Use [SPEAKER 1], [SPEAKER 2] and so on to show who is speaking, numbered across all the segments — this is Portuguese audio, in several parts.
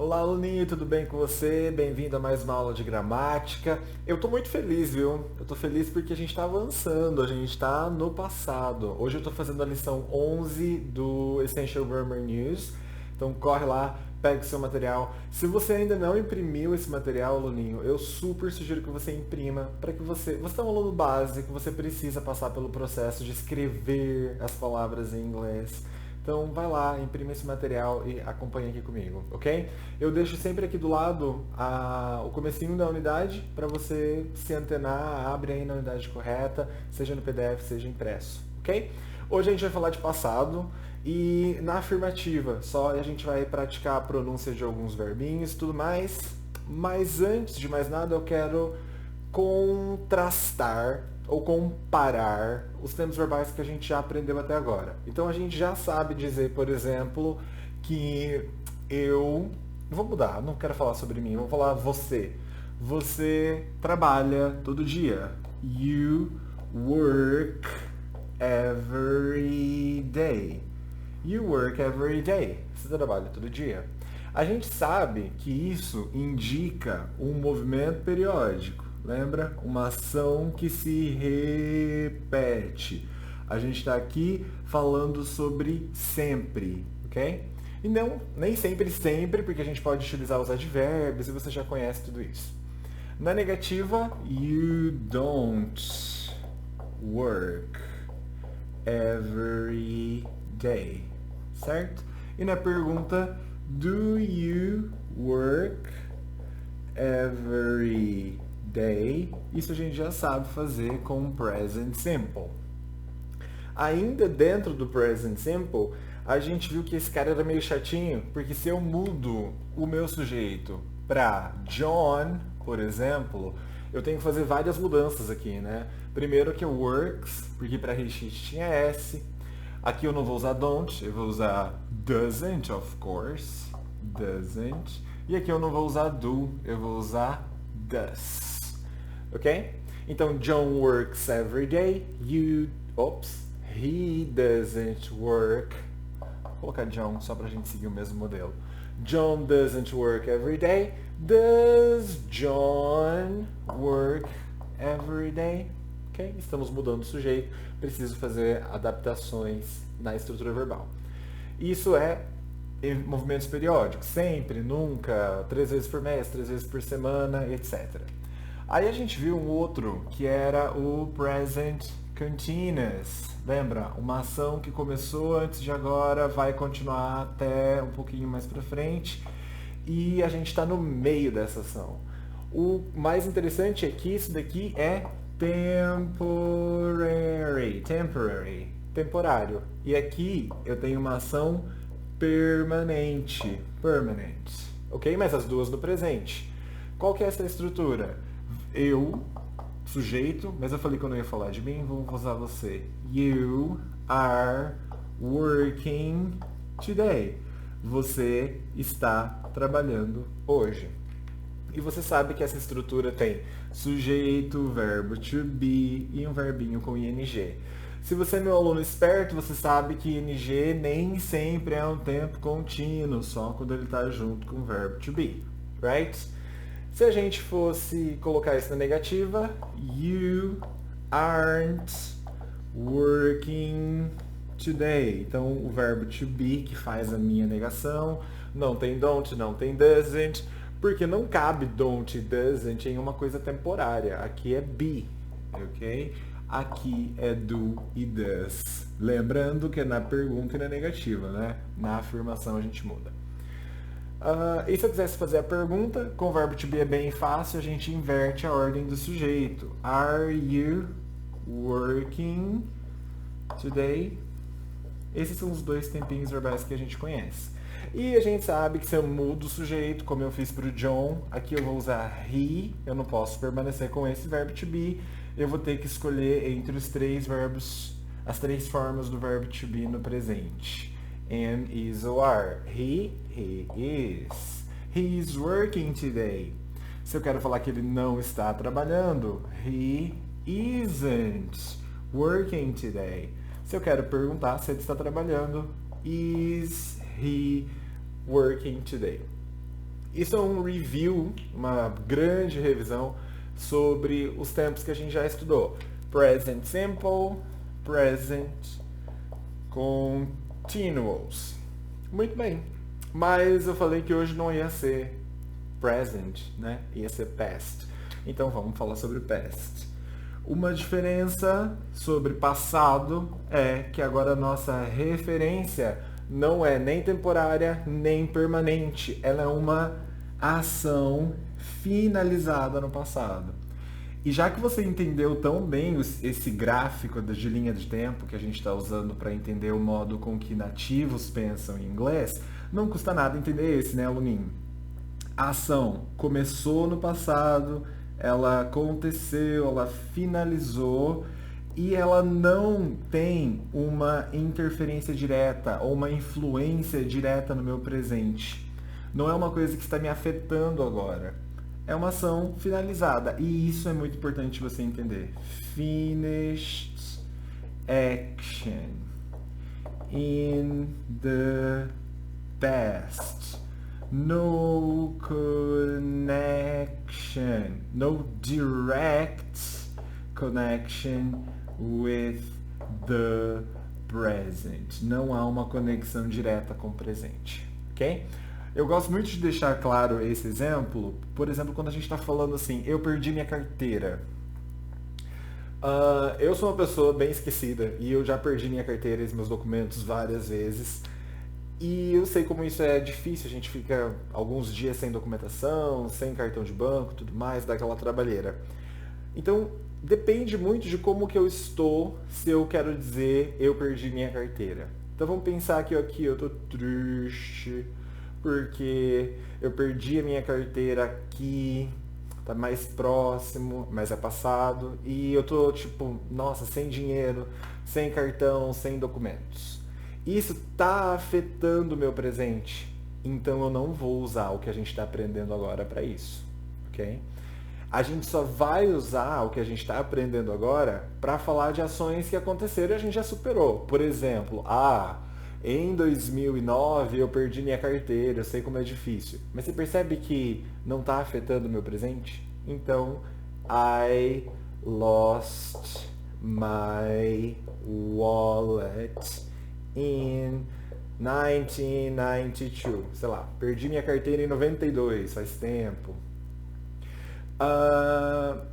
[SPEAKER 1] Olá, aluninho, tudo bem com você? Bem-vindo a mais uma aula de gramática. Eu tô muito feliz, viu? Eu tô feliz porque a gente tá avançando, a gente tá no passado. Hoje eu tô fazendo a lição 11 do Essential Grammar News. Então corre lá, pega o seu material. Se você ainda não imprimiu esse material, aluninho, eu super sugiro que você imprima para que você é um aluno básico, você precisa passar pelo processo de escrever as palavras em inglês. Então vai lá, imprime esse material e acompanha aqui comigo, ok? Eu deixo sempre aqui do lado o comecinho da unidade para você se antenar, abre aí na unidade correta, seja no PDF, seja impresso, ok? Hoje a gente vai falar de passado e na afirmativa, só a gente vai praticar a pronúncia de alguns verbinhos e tudo mais. Mas antes de mais nada, eu quero contrastar ou comparar os tempos verbais que a gente já aprendeu até agora. Então a gente já sabe dizer, por exemplo, que eu. Vou mudar, não quero falar sobre mim, vou falar você. Você trabalha todo dia. You work every day. You work every day. Você trabalha todo dia. A gente sabe que isso indica um movimento periódico. Lembra? Uma ação que se repete. A gente está aqui falando sobre sempre, ok? E não, nem sempre, porque a gente pode utilizar os advérbios e você já conhece tudo isso. Na negativa, you don't work every day, certo? E na pergunta, do you work every day? Isso a gente já sabe fazer com present simple. Ainda dentro do present simple, a gente viu que esse cara era meio chatinho, porque se eu mudo o meu sujeito para John, por exemplo, eu tenho que fazer várias mudanças aqui, né? Primeiro que é works, porque para recheat tinha S. Aqui eu não vou usar don't, eu vou usar doesn't, of course. Doesn't. E aqui eu não vou usar do, eu vou usar does. Ok? Então, John works every day. He doesn't work. Vou colocar John só pra gente seguir o mesmo modelo. John doesn't work every day. Does John work every day? Ok? Estamos mudando o sujeito. Preciso fazer adaptações na estrutura verbal. Isso é em movimentos periódicos. Sempre, nunca, 3 vezes por mês, 3 vezes por semana, etc. Aí a gente viu um outro que era o present continuous. Lembra? Uma ação que começou antes de agora, vai continuar até um pouquinho mais para frente e a gente está no meio dessa ação. O mais interessante é que isso daqui é temporário. E aqui eu tenho uma ação permanente, ok? Mas as duas no presente. Qual que é essa estrutura? Eu, sujeito, mas eu falei que eu não ia falar de mim, vou usar você. You are working today. Você está trabalhando hoje. E você sabe que essa estrutura tem sujeito, verbo to be e um verbinho com ing. Se você é meu aluno esperto, você sabe que ing nem sempre é um tempo contínuo, só quando ele está junto com o verbo to be, right? Se a gente fosse colocar isso na negativa, you aren't working today. Então, o verbo to be, que faz a minha negação, não tem don't, não tem doesn't, porque não cabe don't e doesn't em uma coisa temporária. Aqui é be, ok? Aqui é do e does. Lembrando que é na pergunta e na negativa, né? Na afirmação a gente muda. E se eu quisesse fazer a pergunta, com o verbo to be é bem fácil, a gente inverte a ordem do sujeito. Are you working today? Esses são os dois tempinhos verbais que a gente conhece. E a gente sabe que se eu mudo o sujeito, como eu fiz para o John, aqui eu vou usar he, eu não posso permanecer com esse verbo to be, eu vou ter que escolher entre os três verbos, as três formas do verbo to be no presente. Am, is ou are. He is. He is working today. Se eu quero falar que ele não está trabalhando, he isn't working today. Se eu quero perguntar se ele está trabalhando, is he working today? Isso é um review, uma grande revisão sobre os tempos que a gente já estudou. Present Simple, Present Continuous. Muito bem. Mas eu falei que hoje não ia ser present, né? Ia ser past. Então vamos falar sobre past. Uma diferença sobre passado é que agora a nossa referência não é nem temporária nem permanente. Ela é uma ação finalizada no passado. E já que você entendeu tão bem esse gráfico de linha de tempo que a gente está usando para entender o modo com que nativos pensam em inglês, não custa nada entender esse, né, aluninho? A ação começou no passado, ela aconteceu, ela finalizou e ela não tem uma interferência direta ou uma influência direta no meu presente. Não é uma coisa que está me afetando agora. É uma ação finalizada. E isso é muito importante você entender. Finished action in the past. No connection. No direct connection with the present. Não há uma conexão direta com o presente. Ok? Eu gosto muito de deixar claro esse exemplo, por exemplo, quando a gente está falando assim, eu perdi minha carteira. Eu sou uma pessoa bem esquecida e eu já perdi minha carteira e meus documentos várias vezes. E eu sei como isso é difícil, a gente fica alguns dias sem documentação, sem cartão de banco, tudo mais, dá aquela trabalheira. Então, depende muito de como que eu estou, se eu quero dizer eu perdi minha carteira. Então vamos pensar que aqui eu tô triste, porque eu perdi a minha carteira aqui, tá mais próximo, mas é passado, e eu tô tipo, nossa, sem dinheiro, sem cartão, sem documentos. Isso tá afetando o meu presente, então eu não vou usar o que a gente está aprendendo agora para isso, ok? A gente só vai usar o que a gente está aprendendo agora para falar de ações que aconteceram e a gente já superou. Por exemplo, em 2009 eu perdi minha carteira, eu sei como é difícil. Mas você percebe que não está afetando o meu presente? Então, I lost my wallet in 1992. Sei lá, perdi minha carteira em 92, faz tempo.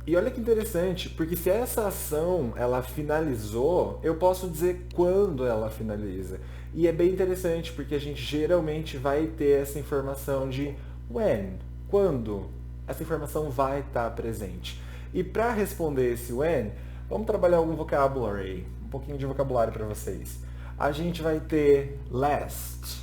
[SPEAKER 1] E olha que interessante, porque se essa ação ela finalizou, eu posso dizer quando ela finaliza. E é bem interessante, porque a gente geralmente vai ter essa informação de when, quando essa informação vai estar presente. E para responder esse when, vamos trabalhar algum vocabulary, um pouquinho de vocabulário para vocês. A gente vai ter last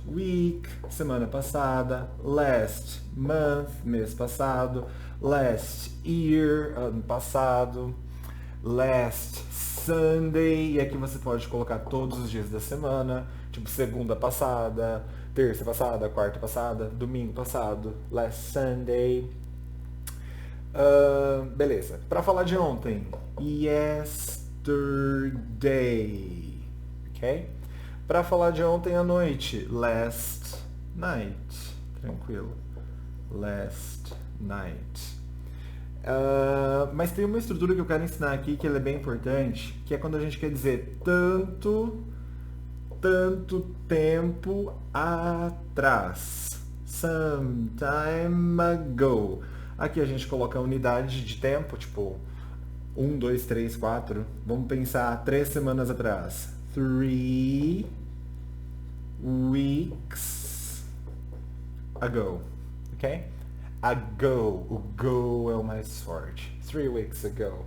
[SPEAKER 1] week, semana passada, last month, mês passado, last year, ano passado, last Sunday, e aqui você pode colocar todos os dias da semana, tipo segunda passada, terça passada, quarta passada, domingo passado, last Sunday. Beleza. Para falar de ontem, yesterday, ok? Para falar de ontem à noite, last night, tranquilo, last night. Mas tem uma estrutura que eu quero ensinar aqui que ela é bem importante, que é quando a gente quer dizer tanto tempo atrás, some time ago. Aqui a gente coloca a unidade de tempo, tipo 1, 2, 3, 4. Vamos pensar 3 semanas atrás. 3 weeks ago, ok? Ago, o go é o mais forte. 3 weeks ago.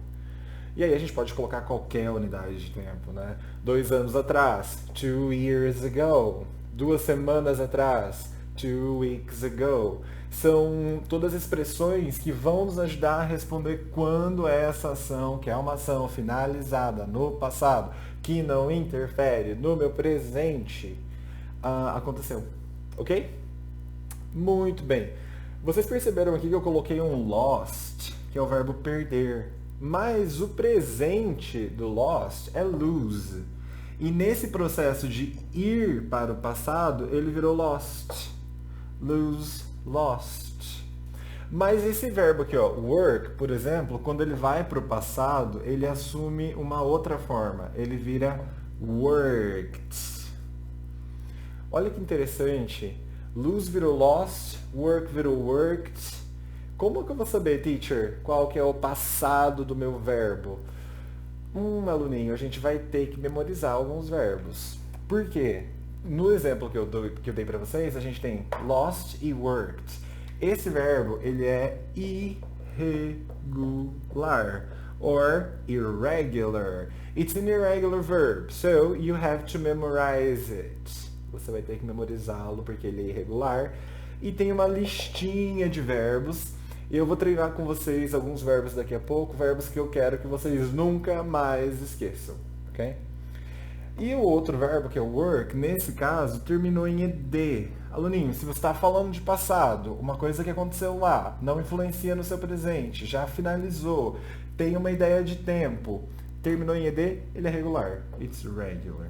[SPEAKER 1] E aí a gente pode colocar qualquer unidade de tempo, né? 2 anos atrás, 2 years ago. 2 semanas atrás, 2 weeks ago. São todas expressões que vão nos ajudar a responder quando essa ação, que é uma ação finalizada no passado, que não interfere no meu presente, aconteceu. Ok? Muito bem. Vocês perceberam aqui que eu coloquei um lost, que é o verbo perder. Mas o presente do lost é lose. E nesse processo de ir para o passado, ele virou lost. lose, lost. Mas esse verbo aqui, ó, work, por exemplo, quando ele vai para o passado, ele assume uma outra forma. Ele vira worked. Olha que interessante. Lose virou lost, work virou worked. Como que eu vou saber, teacher, qual que é o passado do meu verbo? Aluninho, a gente vai ter que memorizar alguns verbos. Por quê? No exemplo que eu dei para vocês, a gente tem lost e worked. Esse verbo, ele é irregular or irregular. It's an irregular verb, so you have to memorize it. Você vai ter que memorizá-lo porque ele é irregular. E tem uma listinha de verbos. E eu vou treinar com vocês alguns verbos daqui a pouco, verbos que eu quero que vocês nunca mais esqueçam, ok? E o outro verbo, que é work, nesse caso, terminou em ed. Aluninho, se você está falando de passado, uma coisa que aconteceu lá, não influencia no seu presente, já finalizou, tem uma ideia de tempo, terminou em ed, ele é regular. It's regular.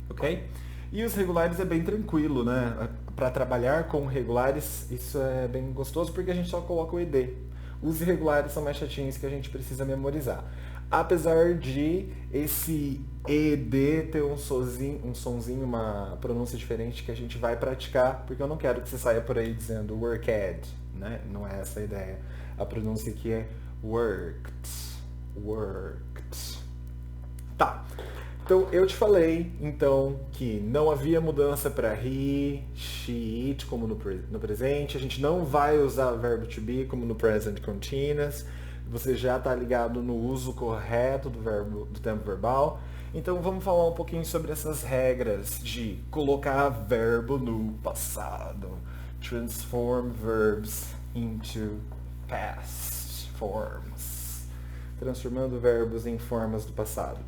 [SPEAKER 1] Ok? E os regulares é bem tranquilo, né? Para trabalhar com regulares, isso é bem gostoso porque a gente só coloca o ed. Os irregulares são mais chatinhos que a gente precisa memorizar. Apesar de esse ed ter um sonzinho, uma pronúncia diferente que a gente vai praticar, porque eu não quero que você saia por aí dizendo worked, né? Não é essa a ideia. A pronúncia aqui é worked. Worked. Tá. Então, eu te falei, então, que não havia mudança para he, she, it, como no presente. A gente não vai usar o verbo to be como no present continuous. Você já está ligado no uso correto do tempo verbal. Então, vamos falar um pouquinho sobre essas regras de colocar verbo no passado. Transform verbs into past forms. Transformando verbos em formas do passado.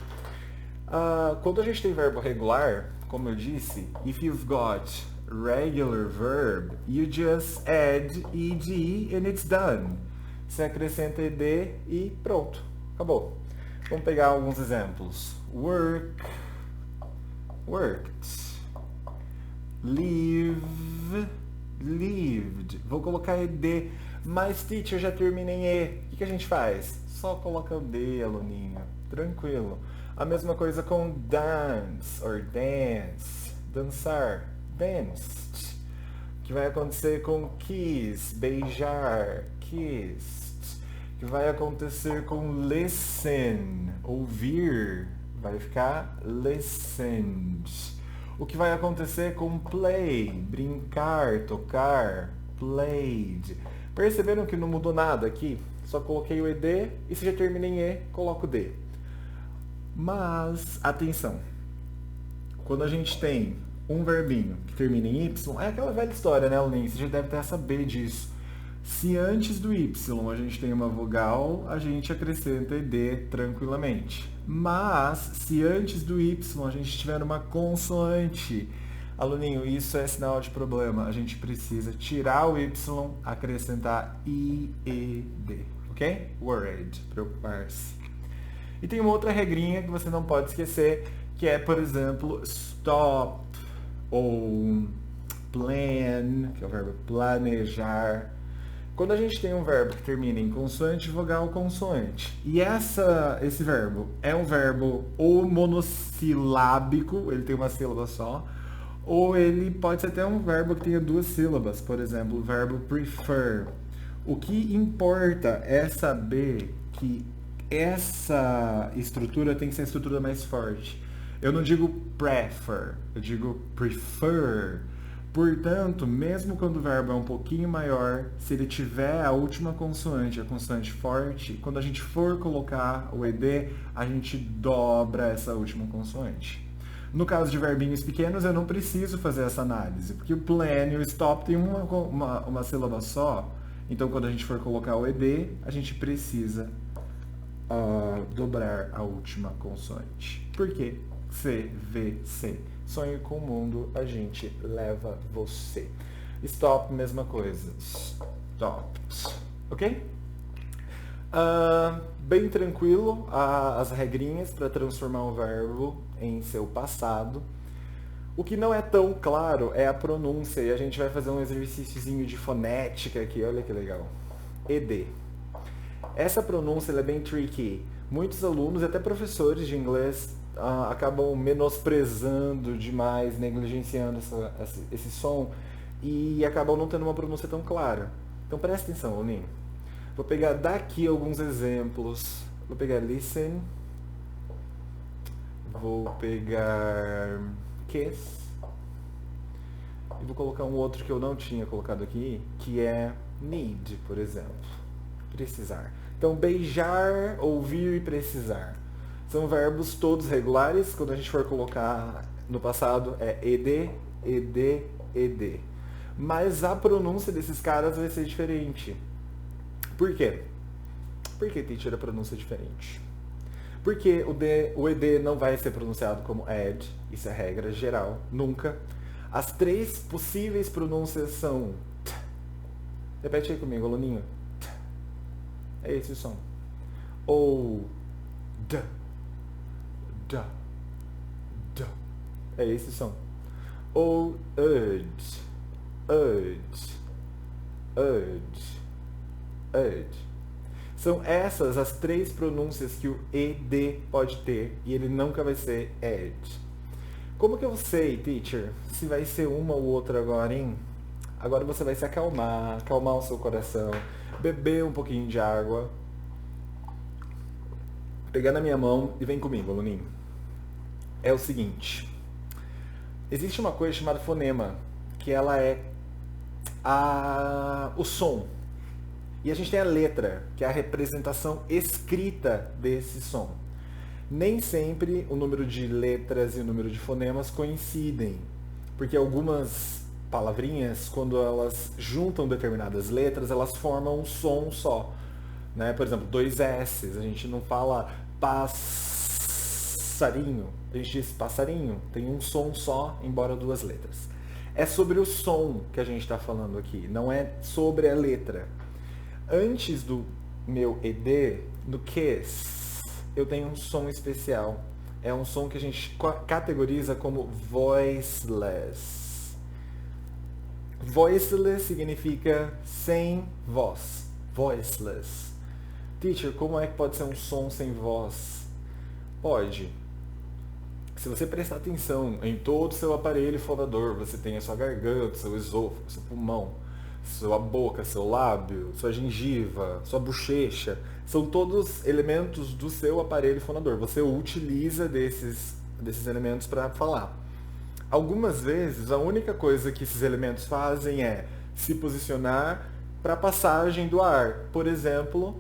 [SPEAKER 1] Quando a gente tem verbo regular, como eu disse, if you've got regular verb, you just add ed and it's done. Você acrescenta ed e pronto, acabou. Vamos pegar alguns exemplos. Work, worked. Live, lived. Vou colocar ed, mas teacher, já termina em e. O que a gente faz? Só coloca o d, aluninho. Tranquilo. A mesma coisa com dance or dance, dançar, danced. O que vai acontecer com kiss, beijar, kissed. O que vai acontecer com listen, ouvir, vai ficar listened. O que vai acontecer com play, brincar, tocar, played. Perceberam que não mudou nada aqui? Só coloquei o ed e se já termina em e, coloco o d. Mas, atenção, quando a gente tem um verbinho que termina em y, é aquela velha história, né, Aline? Você já deve até saber disso. Se antes do y a gente tem uma vogal, a gente acrescenta ed tranquilamente. Mas, se antes do y a gente tiver uma consoante, aluninho, isso é sinal de problema. A gente precisa tirar o y, acrescentar ied, ok? Worried, preocupar-se. E tem uma outra regrinha que você não pode esquecer, que é, por exemplo, stop ou plan, que é o verbo planejar. Quando a gente tem um verbo que termina em consoante, vogal, consoante. E esse verbo é um verbo ou monossilábico, ele tem uma sílaba só, ou ele pode ser até um verbo que tenha duas sílabas, por exemplo, o verbo prefer. O que importa é saber que essa estrutura tem que ser a estrutura mais forte. Eu não digo prefer, eu digo prefer. Portanto, mesmo quando o verbo é um pouquinho maior, se ele tiver a última consoante, a consoante forte, quando a gente for colocar o ed, a gente dobra essa última consoante. No caso de verbinhos pequenos, eu não preciso fazer essa análise, porque o plan e o stop tem uma sílaba só. Então, quando a gente for colocar o ed, a gente precisa dobrar a última consoante. Por quê? C, V, C. Sonho com o mundo, a gente leva você. Stop, mesma coisa. Stopped. Ok? Bem tranquilo as regrinhas para transformar um verbo em seu passado. O que não é tão claro é a pronúncia, e a gente vai fazer um exercíciozinho de fonética aqui, olha que legal. ED. Essa pronúncia ela é bem tricky. Muitos alunos e até professores de inglês acabam menosprezando demais, negligenciando esse som e acabam não tendo uma pronúncia tão clara. Então presta atenção, aluninho. Vou pegar daqui alguns exemplos. Vou pegar listen. Vou pegar kiss. E vou colocar um outro que eu não tinha colocado aqui, que é need, por exemplo. Precisar. Então, beijar, ouvir e precisar. São verbos todos regulares. Quando a gente for colocar no passado, é ed, ed, ed. Mas a pronúncia desses caras vai ser diferente. Por quê? Por que, teacher, a pronúncia é diferente? Porque o ed não vai ser pronunciado como ed. Isso é regra geral. Nunca. As três possíveis pronúncias são t. Repete aí comigo, aluninho. T. É esse o som. Ou d. D. D. É esse o som. Ou urge. Urge. Urge. Urge. São essas as três pronúncias que o ed pode ter e ele nunca vai ser ed. Como que eu sei, teacher, se vai ser uma ou outra agora, hein? Agora você vai se acalmar, acalmar o seu coração, beber um pouquinho de água, pegar na minha mão e vem comigo, aluninho. É o seguinte, existe uma coisa chamada fonema, que ela é o som. E a gente tem a letra, que é a representação escrita desse som. Nem sempre o número de letras e o número de fonemas coincidem, porque algumas palavrinhas, quando elas juntam determinadas letras, elas formam um som só. Né? Por exemplo, 2 S's, a gente não fala passarinho, a gente diz passarinho, tem um som só, embora 2 letras. É sobre o som que a gente está falando aqui, não é sobre a letra. Antes do meu ed, no kiss, eu tenho um som especial. É um som que a gente categoriza como voiceless. Voiceless significa sem voz. Voiceless. Teacher, como é que pode ser um som sem voz? Pode. Se você prestar atenção em todo o seu aparelho fonador, você tem a sua garganta, seu esôfago, seu pulmão, sua boca, seu lábio, sua gengiva, sua bochecha, são todos elementos do seu aparelho fonador. Você utiliza desses elementos para falar. Algumas vezes, a única coisa que esses elementos fazem é se posicionar para a passagem do ar. Por exemplo,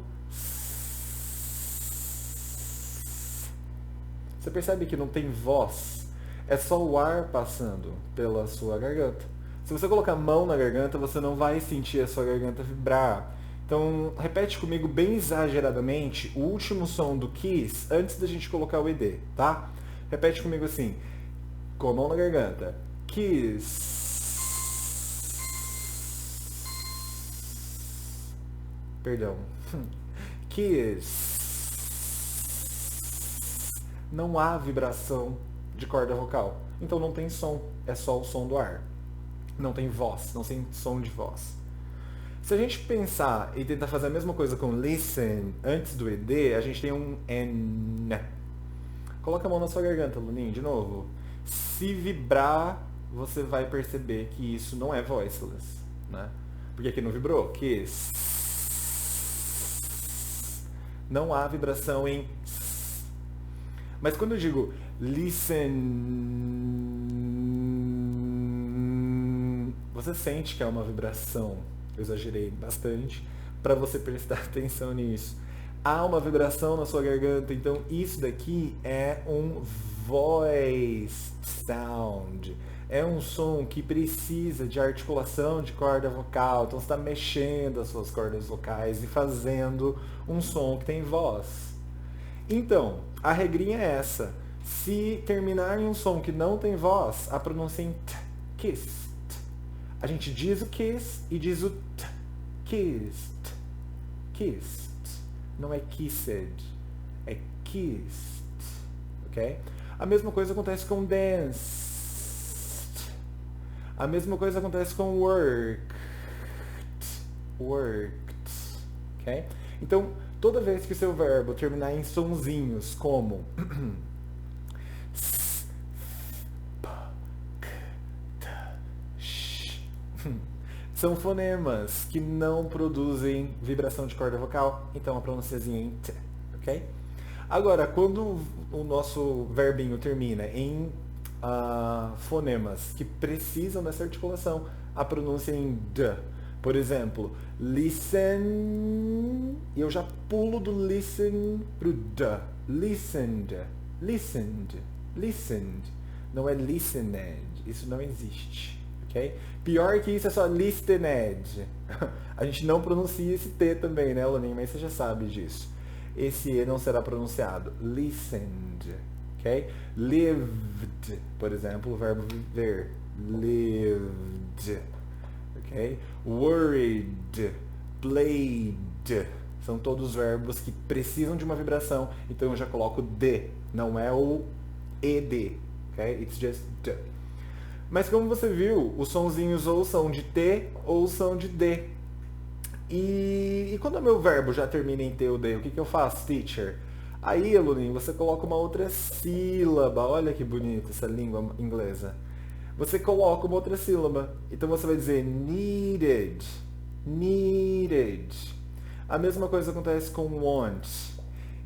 [SPEAKER 1] você percebe que não tem voz? É só o ar passando pela sua garganta. Se você colocar a mão na garganta, você não vai sentir a sua garganta vibrar. Então, repete comigo bem exageradamente o último som do kiss antes da gente colocar o ed, tá? Repete comigo assim, com a mão na garganta. Kiss. Perdão. Kiss. Não há vibração de corda vocal. Então não tem som, é só o som do ar. Não tem voz, não tem som de voz. Se a gente pensar e tentar fazer a mesma coisa com listen, antes do ed, a gente tem um n. Coloca a mão na sua garganta, aluninho, de novo. Se vibrar, você vai perceber que isso não é voiceless, né? Porque aqui não vibrou. Que não há vibração em s. Mas quando eu digo listen, você sente que é uma vibração. Eu exagerei bastante para você prestar atenção nisso. Há uma vibração na sua garganta, então isso daqui é um voice sound. É um som que precisa de articulação de corda vocal. Então você está mexendo as suas cordas vocais e fazendo um som que tem voz. Então, a regrinha é essa. Se terminar em um som que não tem voz, a pronúncia é em t, kiss. A gente diz o kiss e diz o t. Kissed. Kissed. Não é kissed. É kissed. Ok? A mesma coisa acontece com dance. A mesma coisa acontece com worked, worked, ok? Então, toda vez que o seu verbo terminar em sonzinhos como s, p, k, t, sh, são fonemas que não produzem vibração de corda vocal, então a pronunciazinha é em t, ok? Agora, quando o nosso verbinho termina em fonemas que precisam dessa articulação, a pronúncia é em d. Por exemplo, listen, e eu já pulo do listen pro d. Listened, listened, listened. Não é listened, isso não existe, ok? Pior que isso é só listened. A gente não pronuncia esse T também, né, Loninho? Mas você já sabe disso. Esse E não será pronunciado. Listened, ok? Lived, por exemplo, o verbo viver. Lived, ok? Worried, played. São todos verbos que precisam de uma vibração, então eu já coloco D, não é o ED, ok? It's just D. Mas como você viu, os sonzinhos ou são de T ou são de D. E quando o meu verbo já termina em T ou D, o que eu faço, teacher? Aí, aluninho, você coloca uma outra sílaba. Olha que bonita essa língua inglesa. Você coloca uma outra sílaba. Então você vai dizer needed. Needed. A mesma coisa acontece com want.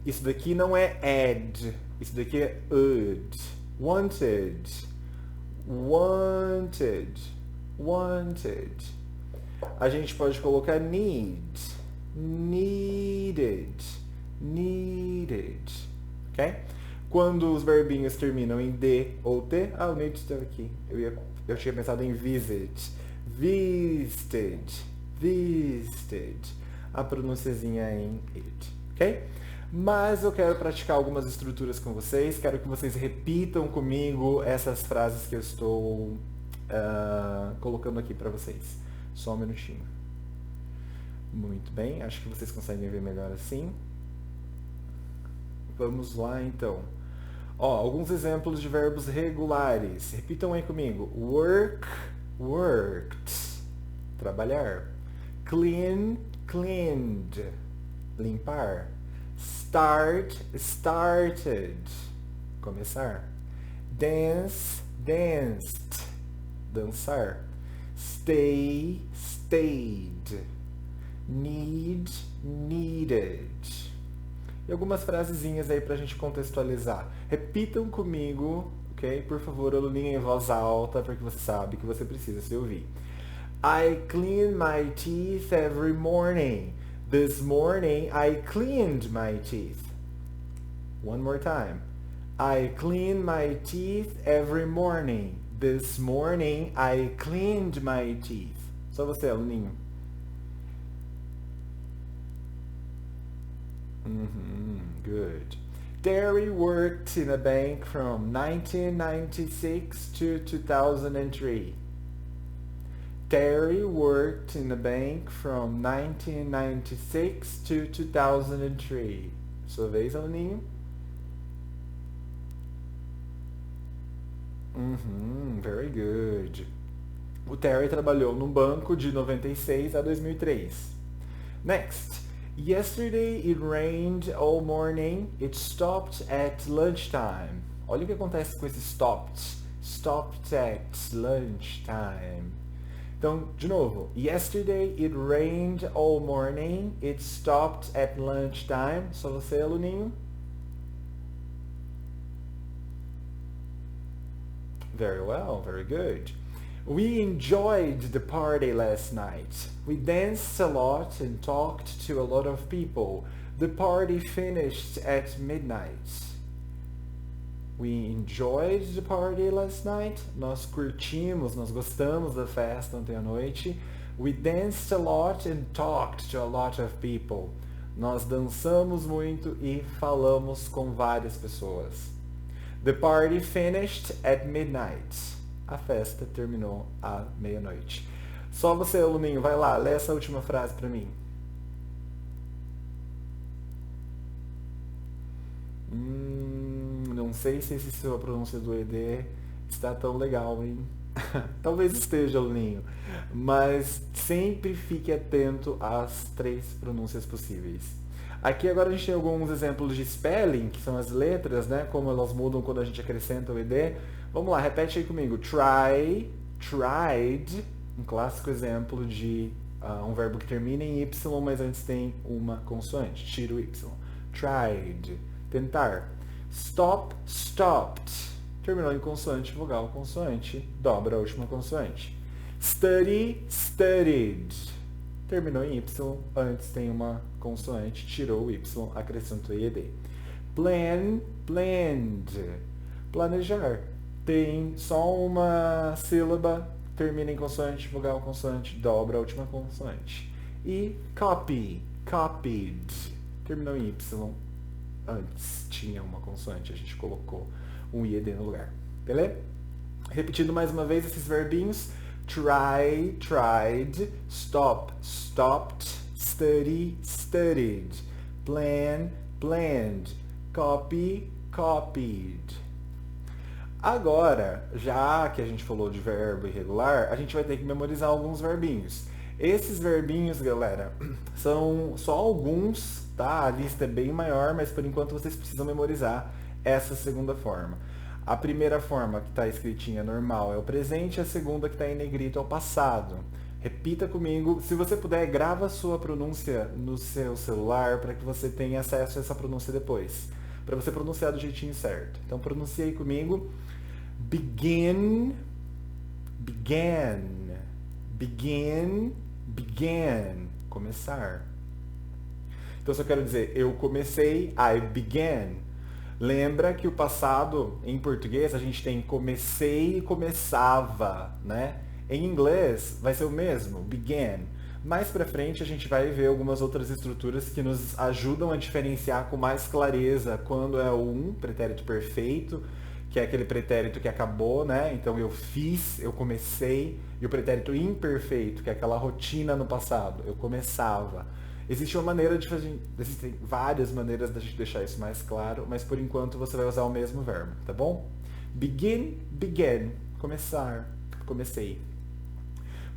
[SPEAKER 1] Isso daqui não é add. Isso daqui é would. Wanted. Wanted. Wanted. A gente pode colocar need. Needed. Needed. Ok? Quando os verbinhos terminam em D ou T, o need estava aqui. Eu tinha pensado em visit. Visited. Visited. A pronunciazinha é em it. Ok? Mas eu quero praticar algumas estruturas com vocês. Quero que vocês repitam comigo essas frases que eu estou colocando aqui para vocês. Só um minutinho. Muito bem, acho que vocês conseguem ver melhor assim. Vamos lá então. Alguns exemplos de verbos regulares. Repitam aí comigo. Work, worked. Trabalhar. Clean, cleaned. Limpar. Start, started. Começar. Dance, danced. Dançar. Stay, stayed. Need, needed. E algumas frasezinhas aí pra gente contextualizar. Repitam comigo, ok? Por favor, aluninha em voz alta, porque você sabe que você precisa se ouvir. I clean my teeth every morning. This morning I cleaned my teeth. One more time. I clean my teeth every morning. This morning I cleaned my teeth. Só você, aluninho. Good. Terry worked in a bank from 1996 to 2003. Terry worked in a bank from 1996 to 2003. Sua vez, aluninho. Very good. O Terry trabalhou no banco de 96 a 2003. Next. Yesterday it rained all morning. It stopped at lunchtime. Olha o que acontece com esse stopped. Stopped at lunchtime. Então, de novo. Yesterday it rained all morning. It stopped at lunchtime. Só você, aluninho. Very well, very good. We enjoyed the party last night. We danced a lot and talked to a lot of people. The party finished at midnight. We enjoyed the party last night. Nós curtimos, nós gostamos da festa ontem à noite. We danced a lot and talked to a lot of people. Nós dançamos muito e falamos com várias pessoas. The party finished at midnight. A festa terminou à meia-noite. Só você, aluninho, vai lá, lê essa última frase para mim. Não sei se essa sua pronúncia do ED está tão legal, hein? Talvez esteja, aluninho. Mas sempre fique atento às 3 pronúncias possíveis. Aqui agora a gente tem alguns exemplos de spelling, que são as letras, né? Como elas mudam quando a gente acrescenta o ed. Vamos lá, repete aí comigo. Try, tried. Um clássico exemplo de um verbo que termina em Y, mas antes tem uma consoante. Tira o Y. Tried. Tentar. Stop, stopped. Terminou em consoante, vogal, consoante. Dobra a última consoante. Study, studied. Terminou em Y, antes tem uma consoante, tirou o Y, acrescentou ED. Plan, planned. Planejar. Tem só uma sílaba, termina em consoante, vogal, consoante, dobra a última consoante. E copy, copied. Terminou em Y, antes tinha uma consoante, a gente colocou um IED no lugar. Beleza? Repetindo mais uma vez esses verbinhos. Try, tried. Stop, stopped. Study, studied. Plan, planned. Copy, copied. Agora, já que a gente falou de verbo irregular, a gente vai ter que memorizar alguns verbinhos. Esses verbinhos, galera, são só alguns, tá? A lista é bem maior, mas por enquanto vocês precisam memorizar essa segunda forma. A primeira forma que está escritinha normal é o presente, a segunda que está em negrito é o passado. Repita comigo. Se você puder, grava a sua pronúncia no seu celular para que você tenha acesso a essa pronúncia depois. Para você pronunciar do jeitinho certo. Então pronuncia aí comigo. Begin, began, begin, began. Começar. Então se eu quero dizer eu comecei, I began. Lembra que o passado, em português, a gente tem comecei e começava, né? Em inglês, vai ser o mesmo, began. Mais pra frente, a gente vai ver algumas outras estruturas que nos ajudam a diferenciar com mais clareza quando é o pretérito perfeito, que é aquele pretérito que acabou, né? Então, eu fiz, eu comecei. E o pretérito imperfeito, que é aquela rotina no passado, eu começava. Existe uma maneira de fazer, existem várias maneiras da gente deixar isso mais claro, mas por enquanto você vai usar o mesmo verbo, tá bom? Begin, began, começar, comecei.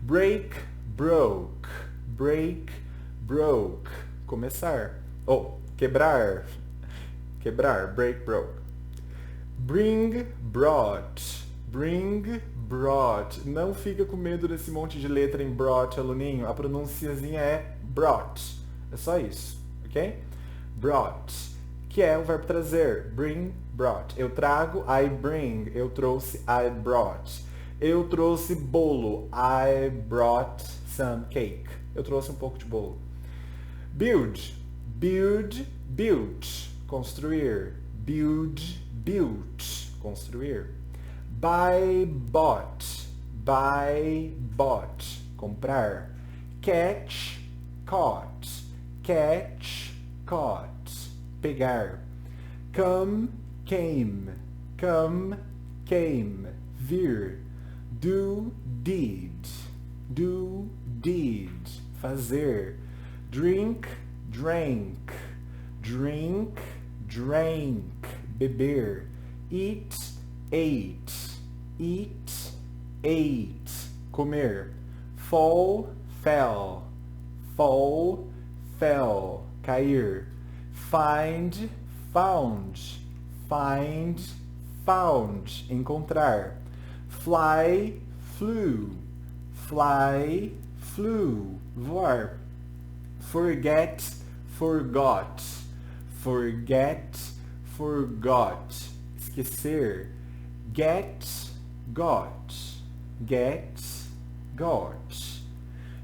[SPEAKER 1] Break, broke, break, broke, começar. Ou, quebrar, quebrar, break, broke. Bring, brought, bring, brought. Não fica com medo desse monte de letra em brought, aluninho. A pronunciazinha é brought. É só isso, ok? Brought, que é o verbo trazer. Bring, brought. Eu trago, I bring. Eu trouxe, I brought. Eu trouxe bolo. I brought some cake. Eu trouxe um pouco de bolo. Build, build, built. Construir. Build, built. Construir. Buy, bought. Buy, bought. Comprar. Catch, caught. Catch, caught. Pegar. Come, came. Come, came. Vir. Do, did. Do, did. Fazer. Drink, drank. Drink, drank. Beber. Eat, ate. Eat, ate. Comer. Fall, fell. Fall, fell. Cair. Find, found. Find, found. Encontrar. Fly, flew. Fly, flew. Voar. Forget, forgot. Forget, forgot. Esquecer. Get, got. Get, got.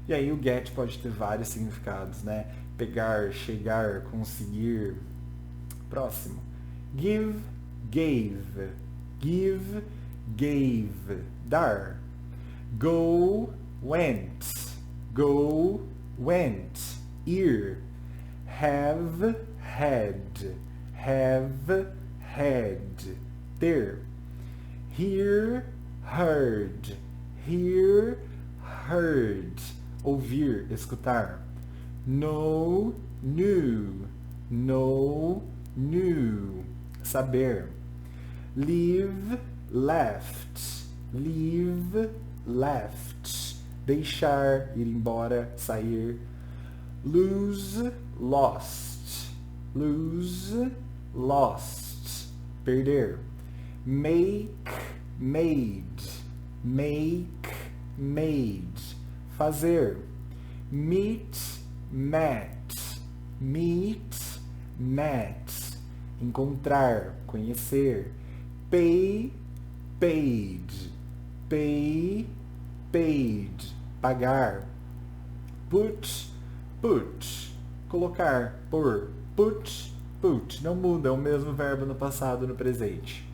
[SPEAKER 1] E aí o get pode ter vários significados, né? Pegar, chegar, conseguir. Próximo. Give, gave. Give, gave. Dar. Go, went. Go, went. Ir. Have, had. Have, had. Ter. Hear, heard. Hear, heard. Ouvir, escutar. Know, knew. Know, knew. Saber. Leave, left. Leave, left. Deixar, ir embora, sair. Lose, lost. Lose, lost. Perder. Make, made. Make, made. Fazer. Meet, met. Meet, met. Encontrar, conhecer. Pay, paid. Pay, paid. Pagar. Put, put. Colocar, pôr. Put, put. Não muda, é o mesmo verbo no passado e no presente.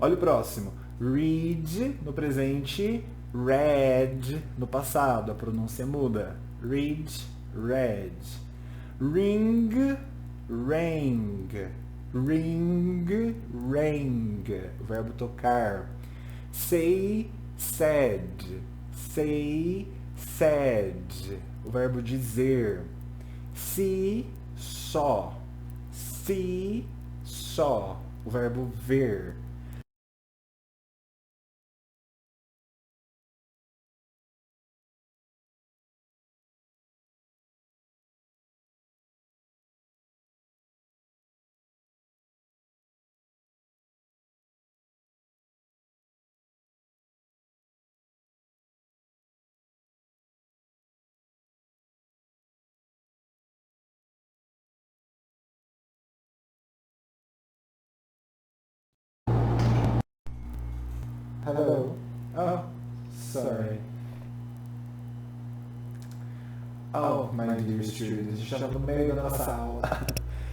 [SPEAKER 1] Olha o próximo. Read, no presente. Read, no passado. A pronúncia muda. Read, read. Ring, rang. Ring, rang. O verbo tocar. Say, said. Say, said. O verbo dizer. See, saw. See, saw. O verbo ver. Hello. Oh, sorry. Oh, my dear students, a gente estava no meio da nossa aula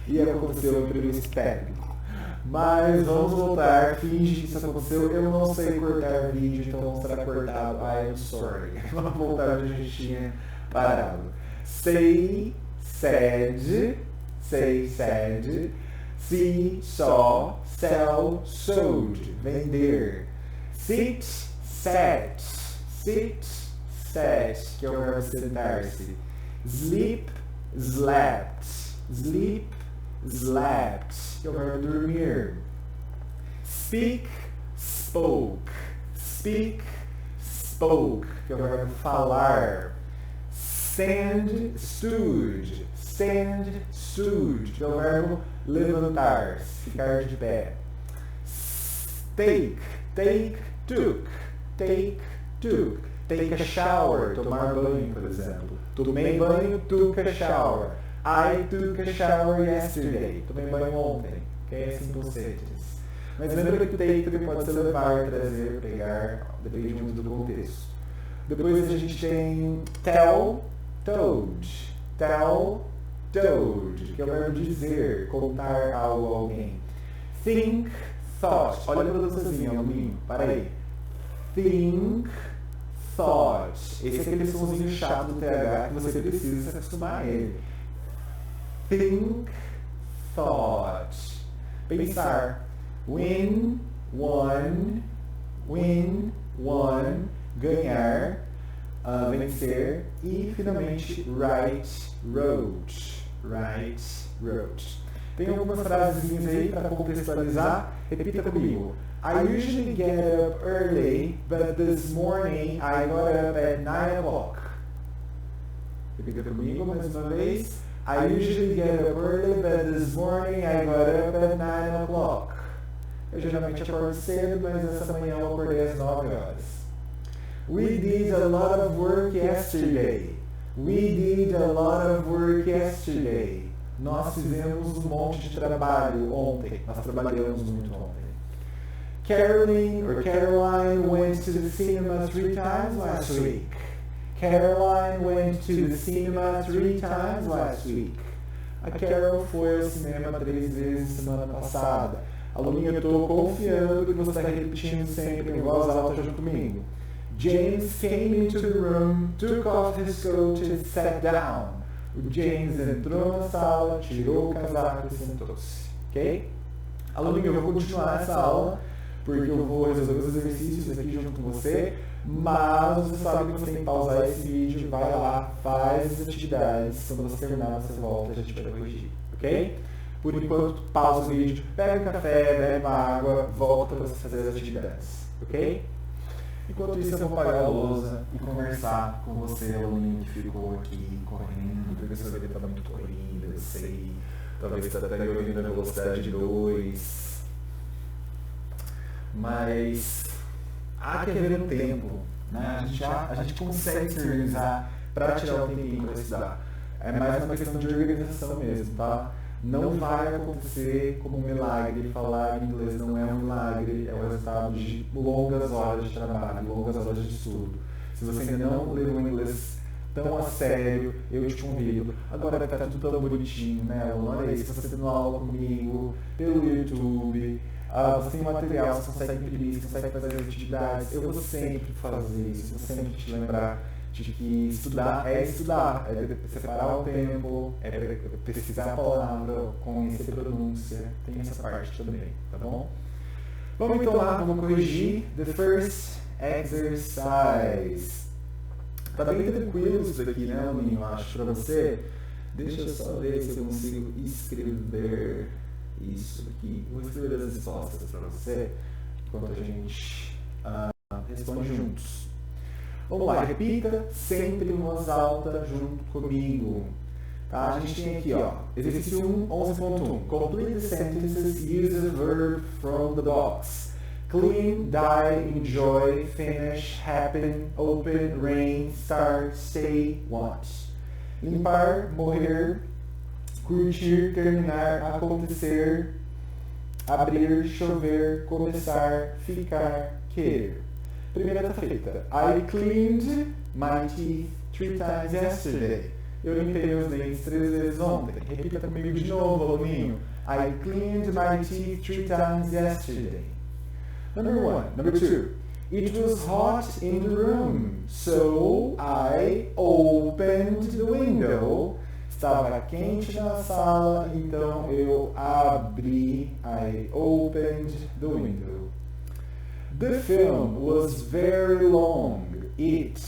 [SPEAKER 1] e aconteceu um imprevisto técnico. Mas vamos voltar, finge que isso aconteceu. Eu não sei cortar vídeo, então será cortado. I'm sorry. Vamos voltar onde a gente tinha parado. Say, said. Say, said. See, saw. Sell, sold. Vender. Sit, sat. Sit, sat, que é o verbo sentar-se. Sleep, slept. Sleep, slept, que é o verbo dormir. Speak, spoke. Speak, spoke, que é o verbo falar. Stand, stood. Stand, stood, que é o verbo levantar-se, ficar de pé. Take, take, took. Take, took. Take a shower, tomar banho, por exemplo. Tomei banho, took a shower. I took a shower yesterday. Tomei banho ontem. Ok? É simple sentence. Mas lembra que take também pode ser levar, trazer, pegar, depende muito do contexto. Depois a gente tem tell, told. Tell, told, que é o verbo dizer, contar algo a alguém. Think, thought. Olha a pronúnciazinha, aluninho. Para aí. Think, thought. Esse é aquele somzinho chato do TH que você precisa se acostumar a ele. Think, thought. Pensar. Win, won. Win, won. Ganhar. Vencer. E, finalmente, write, wrote. Write, wrote. Tem algumas frasezinhas aí para contextualizar. Repita comigo. I usually get up early, but this morning I got up at 9 o'clock. Repita comigo mais uma vez. I usually get up early, but this morning I got up at 9 o'clock. Eu geralmente acordo cedo, mas essa manhã eu acordei às 9 horas. We did a lot of work yesterday. We did a lot of work yesterday. Nós fizemos um monte de trabalho ontem. Nós trabalhamos muito ontem. Caroline went to the cinema 3 times last week. Caroline went to the cinema 3 times last week. A Carol foi ao cinema 3 vezes semana passada. Aluninha, eu estou confiando que você está repetindo sempre em voz alta junto comigo. James came into the room, took off his coat and sat down. O James entrou na sala, tirou o casaco e sentou-se. Ok? Aluninho, eu vou continuar essa aula, porque eu vou resolver os exercícios aqui junto com você, mas você sabe que você tem que pausar esse vídeo, vai lá, faz as atividades, quando você terminar você volta e a gente vai corrigir. Ok? Por enquanto, pausa o vídeo, pega um café, bebe uma água, volta para você fazer as atividades. Ok? Enquanto isso, eu vou apagar a lousa e conversar com você, aluninho que ficou aqui correndo, porque sua vida está muito corrida, eu sei. Talvez você até ouvindo na velocidade 2. Mas há que haver um tempo, né? A gente consegue se organizar para tirar o tempinho para estudar. É mais uma questão de organização mesmo, tá? Não vai acontecer como um milagre. Falar inglês não é um milagre, é o resultado de longas horas de trabalho, longas horas de estudo. Se você ainda não leu o inglês tão a sério, eu te convido. Agora que tá tudo tão bonitinho, né? Olha isso, você tendo aula comigo, pelo YouTube, você tem material, você consegue imprimir, você consegue fazer as atividades. Eu vou sempre fazer isso, vou sempre te lembrar de que estudar, é separar o tempo, é pesquisar a palavra, conhecer a pronúncia, tem essa parte também, tá bom? Vamos então lá, vamos corrigir the first exercise. Tá bem tranquilo isso daqui, né, aluninho, eu acho, pra você. Deixa eu só ver se eu consigo escrever isso aqui. Vou escrever as respostas pra você, enquanto a gente responde juntos. Vamos lá, repita sempre em voz alta junto comigo. Tá? A gente tem aqui, ó, exercício 1, 11.1. Complete the sentences, use a verb from the box. Clean, die, enjoy, finish, happen, open, rain, start, stay, watch. Limpar, morrer, curtir, terminar, acontecer, abrir, chover, começar, ficar, querer. Primeira tá feita. I cleaned my teeth 3 times yesterday. Eu limpei meus dentes 3 vezes ontem. Repita comigo de novo, aluninho. I cleaned my teeth 3 times yesterday. Number 1. Number 2. It was hot in the room, so I opened the window. Estava quente na sala, então eu abri. I opened the window. The film was very long. It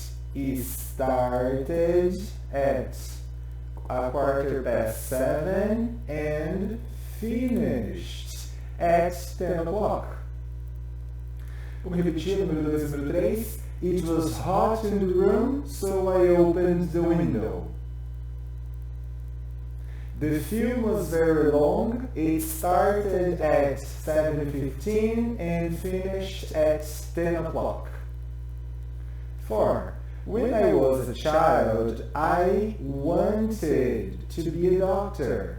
[SPEAKER 1] started at 7:15 and finished at 10 o'clock. Vamos repetir, número 2 e número 3. It was hot in the room, so I opened the window. The film was very long. It started at 7:15 and finished at 10 o'clock. 4. When I was a child, I wanted to be a doctor.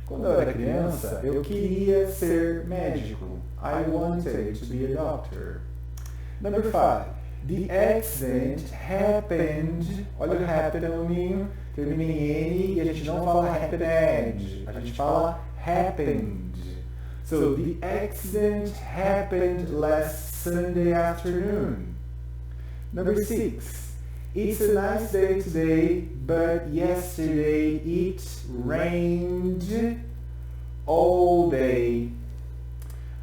[SPEAKER 1] Quando eu era criança, eu queria ser médico. I wanted to be a doctor. Number 5. The accident happened. Olha o happen, aluninho. Termina em N e a gente não fala happened. A gente fala happened. So, the accident happened last Sunday afternoon. Number 6. It's a nice day today, but yesterday it rained all day.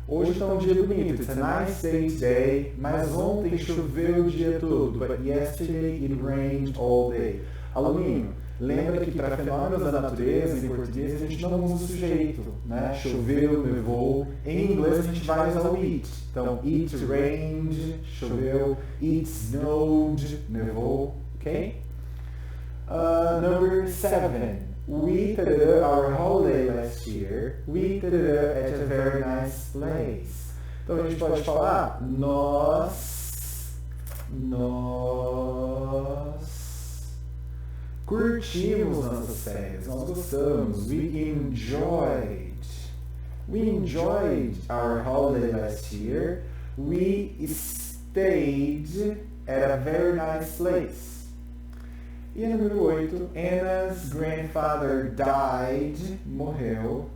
[SPEAKER 1] Hoje está um dia bonito. It's a nice day today, mas ontem choveu o dia todo. But yesterday it rained all day. Aluninho, lembra que para fenômenos da natureza, em português, a gente não usa o sujeito, né? Choveu, nevou. Em inglês a gente vai usar o it. Então, it rained, choveu. It snowed, nevou. Ok? Number 7. We did our holiday last year. We did at a very nice place. Então a gente pode falar nós curtimos nossas férias, nós gostamos. We enjoyed our holiday last year. We stayed at a very nice place. E número 8, Anna's grandfather morreu,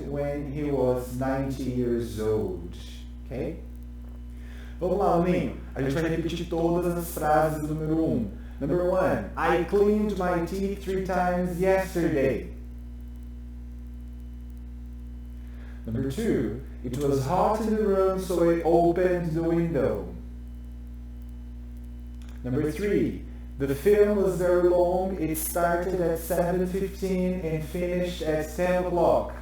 [SPEAKER 1] when he was 90 years old. Ok? Vamos lá, aluninho. A gente vai repetir todas as frases do número 1. Number 1, I cleaned my teeth 3 times yesterday. Number 2, it was hot in the room, so I opened the window. Number 3, the film was very long. It started at 7:15 and finished at 10 o'clock.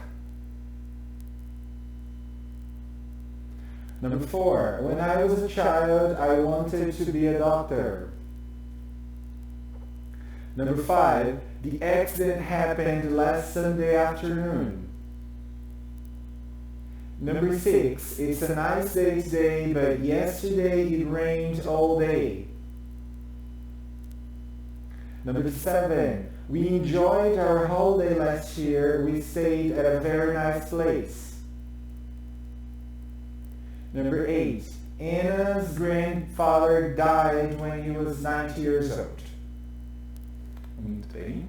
[SPEAKER 1] Number 4, when I was a child, I wanted to be a doctor. Number 5, the accident happened last Sunday afternoon. Number 6, it's a nice day today, but yesterday it rained all day. Number 7, we enjoyed our holiday last year. We stayed at a very nice place. Number 8, Anna's grandfather died when he was 90 years old. Muito bem.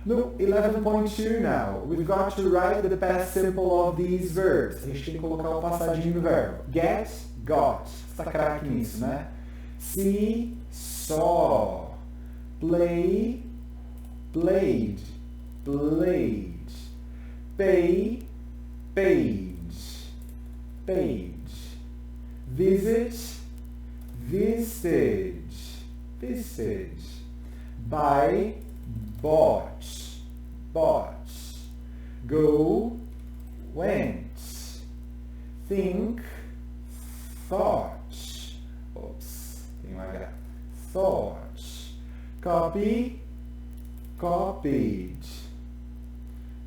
[SPEAKER 1] No 11.2 now, we've got to write the past simple of these verbs. A gente tem que colocar o passadinho do verbo. Get, got. Você tá craque nisso, né? See, saw. Play, played, played. Pay, paid, paid. Visit, visited, visited. Buy, bought, bought. Go, went. Think, thought. Oops, tem um H. Thought. Copy, copied.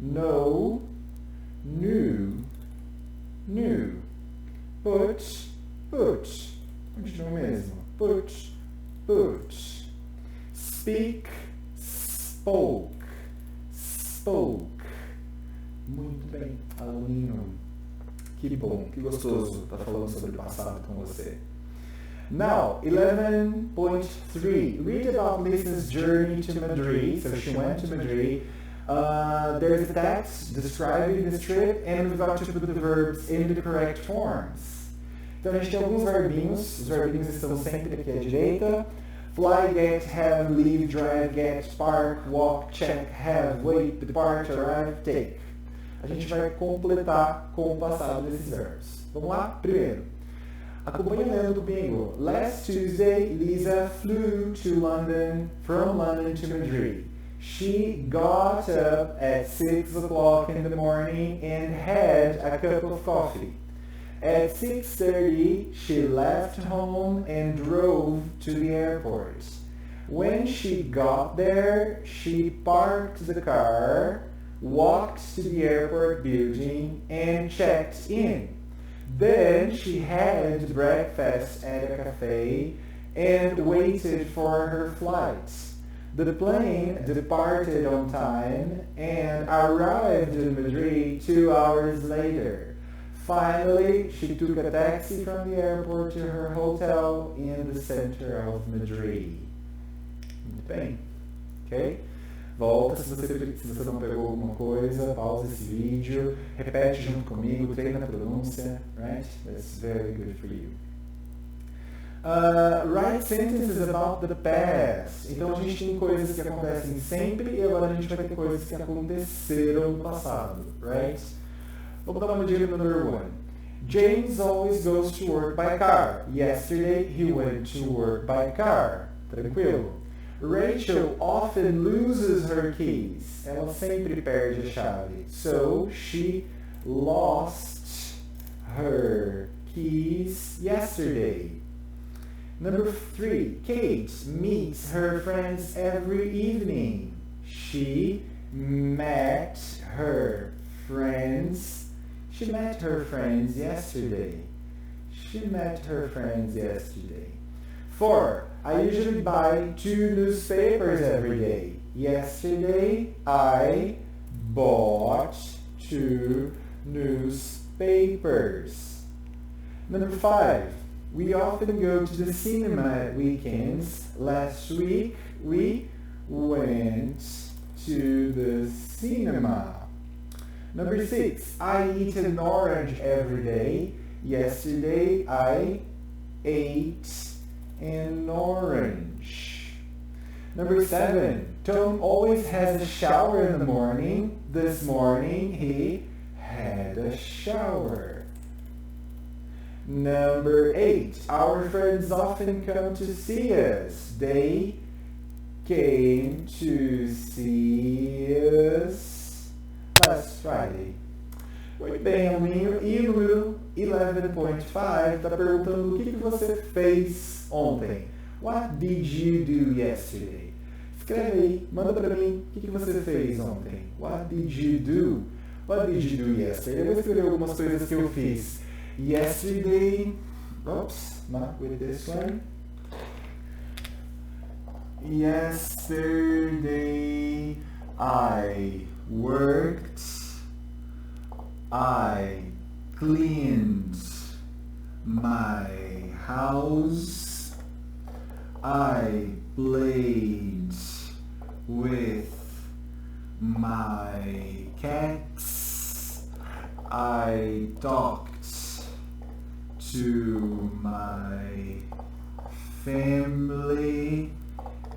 [SPEAKER 1] Know, knew, knew. Put, put. Continua mesmo. Put, put. Speak, spoke, spoke. Muito bem, aluninho. Que bom, que gostoso estar falando sobre o passado com você. Now, 11.3. Read about Lisa's journey to Madrid. So she went to Madrid. There's a text describing this trip, and we've got to put the verbs in the correct forms. Então a gente tem alguns verbinhos. Os verbinhos estão sempre aqui à direita. Fly, get, have, leave, drive, get, park, walk, check, have, wait, depart, arrive, take. A gente vai completar com o passado desses verbos. Vamos lá? Primeiro. Acompanhe lendo do bingo. Last Tuesday, Lisa flew to London, from London to Madrid. She got up at 6 o'clock in the morning and had a cup of coffee. At 6:30, she left home and drove to the airport. When she got there, she parked the car, walked to the airport building, and checked in. Then she had breakfast at a cafe and waited for her flight. The plane departed on time and arrived in Madrid 2 hours later. Finally, she took a taxi from the airport to her hotel in the center of Madrid. Muito bem, ok? Volta, se você não pegou alguma coisa, pausa esse vídeo, repete junto comigo, treina a pronúncia, right? That's very good for you. Write sentences about the past. Então a gente tem coisas que acontecem sempre e agora a gente vai ter coisas que aconteceram no passado, right? Vamos dar uma dica number 1. James always goes to work by car. Yesterday he went to work by car. Tranquilo? Rachel often loses her keys. Ela sempre perde a chave. So she lost her keys yesterday. Number 3. Kate meets her friends every evening. She met her friends. She met her friends yesterday. She met her friends yesterday. 4. I usually buy 2 newspapers every day. Yesterday, I bought 2 newspapers. Number 5. We often go to the cinema at weekends. Last week, we went to the cinema. Number 6. I eat an orange every day. Yesterday, I ate an orange. Number 7. Tom always has a shower in the morning. This morning he had a shower. Number 8. Our friends often come to see us. They came to see us last Friday. Muito bem, aluninho. E número 11.5 está perguntando o que você fez ontem. What did you do yesterday? Escreve aí, manda pra mim o que você fez ontem. What did you do? What did you do yesterday? Eu vou escrever algumas coisas que eu fiz. Yesterday, oops, not with this one. Yesterday I worked, I cleaned my house, I played with my cats, I talked to my family,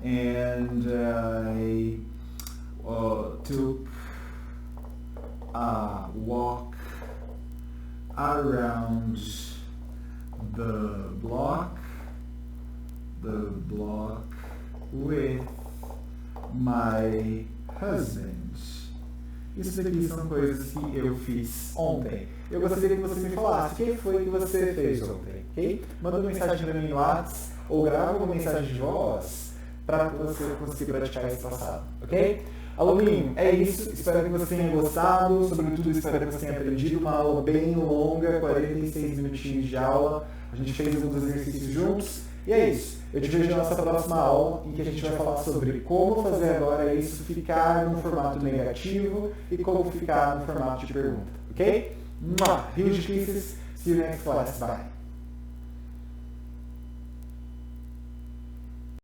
[SPEAKER 1] and I took a walk around the block with my husband. Isso daqui são coisas que eu fiz ontem. Eu gostaria que você me falasse o que foi que você fez ontem, ok? Manda uma mensagem para mim no WhatsApp ou grava uma mensagem de voz para você conseguir praticar esse passado, ok? Aluninho, é isso. Espero que você tenha gostado. Sobretudo, espero que você tenha aprendido. Uma aula bem longa, 46 minutinhos de aula. A gente fez alguns exercícios juntos. E é isso. Eu te vejo na nossa próxima aula, em que a gente vai falar sobre como fazer agora isso ficar no formato negativo e como ficar no formato de pergunta, ok? Huge kisses. See you next class. Bye.